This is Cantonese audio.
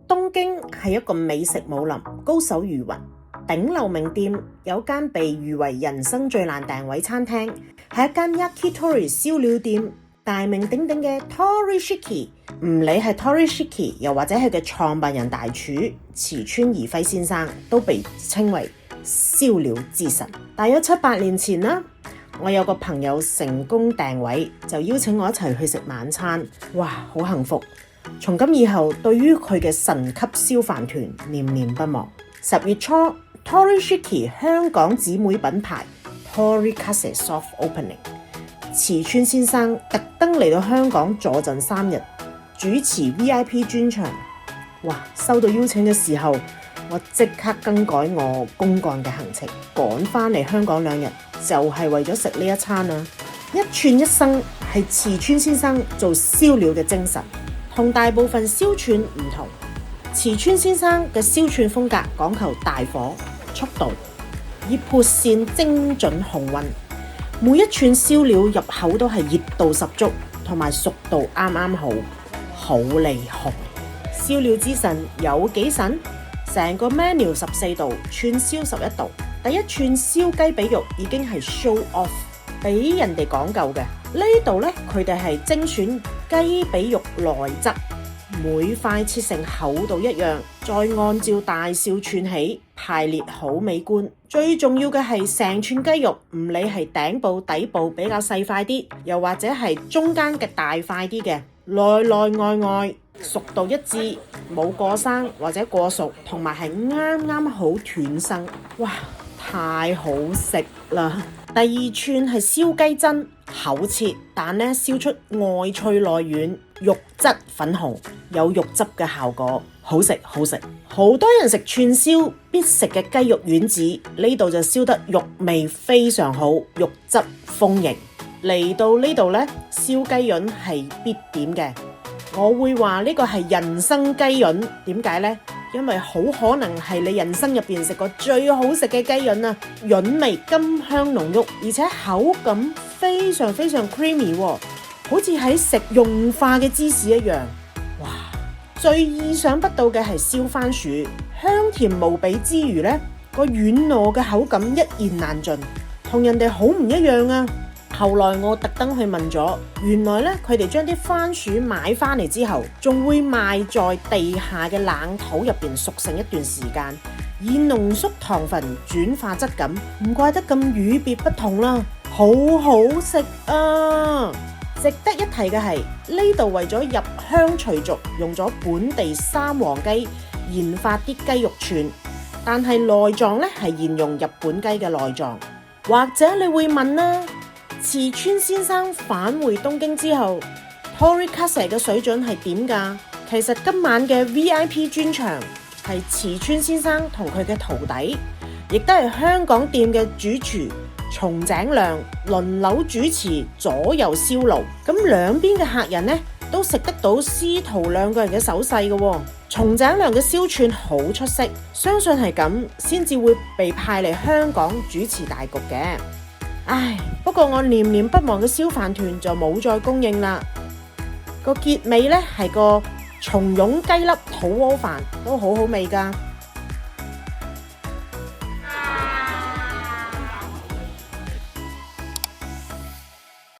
東京係一個美食武林，高手如雲。頂流名店有間被譽為人生最難訂位餐廳，係一間 Yakitori 燒料店。大名鼎鼎嘅 Torishiki， 唔理係 Torishiki 又或者係嘅創辦人大廚池川宜輝先生，都被稱為燒料之神。大約7、8年前啦，我有個朋友成功訂位，就邀請我一齊去食晚餐。哇，好幸福！從今以後，對於佢嘅神級燒飯團念念不忘。10月初 Torishiki 香港姊妹品牌 Torikase Soft Opening， 池川先生特登嚟到香港坐鎮3日，主持 VIP 專場。哇！收到邀請嘅時候，我即刻更改我公幹嘅行程，趕返嚟香港2日，就係為咗食呢一餐啦。一串一生係池川先生做燒料嘅精神。同大部分燒串唔同，池川先生嘅燒串風格講求大火、速度，以撥線精準控溫。每一串燒料入口都係熱度十足，同埋熟度啱啱好，好厲害。燒料之神有幾神？成個 menu 14度，串燒11度。第一串燒雞髀肉已經係 show off， 俾人哋講究嘅。呢度呢，佢哋係精選雞髀肉內側，每塊切成厚度一樣，再按照大小串起排列好美觀。最重要嘅係成串雞肉，唔理係頂部底部比較細塊啲，又或者係中間嘅大塊啲嘅，內內外外熟度一致，冇過生或者過熟，同埋係啱啱好斷生。哇，太好食啦！第二串係燒雞胗，厚切，但呢燒出外脆內軟，肉質粉紅，有肉汁嘅效果，好食好食。好多人食串燒必食嘅雞肉丸子，呢度就燒得肉味非常好，肉質豐盈。嚟到呢度呢，燒雞潤係必點嘅，我會話呢個係人生雞潤。點解呢？因為好可能係你人生入邊食過最好食嘅雞潤啊！潤味甘香濃郁，而且口感非常非常 creamy， 好似喺食融化嘅芝士一樣。哇！最意想不到嘅係燒番薯，香甜無比之餘呢，個軟糯嘅口感一言難盡，同人哋好唔一樣啊！後來我特登去問咗，原來咧佢哋將啲番薯買翻嚟之後，仲會埋在地下嘅冷土入邊熟成一段時間，以濃縮糖分轉化質感，唔怪得咁與別不同啦，好好食啊！值得一提嘅係呢度為咗入鄉隨俗，用咗本地三黃雞研發啲雞肉串，但係內臟咧係沿用日本雞嘅內臟。或者你會問啦，池川先生返回東京之後 Torikase 嘅水準係點㗎？其實今晚嘅 VIP 專場係池川先生同佢嘅徒弟，亦都係香港店嘅主廚松井亮輪流主持左右燒爐。咁兩邊嘅客人呢都食得到師徒兩個人嘅手勢嘅。松井亮嘅燒串好出色，相信係咁先至會被派嚟香港主持大局嘅。唉，不過我念念不忘嘅燒飯團就冇再供應啦。個結尾呢係個松茸雞粒土鍋飯，都好好味㗎。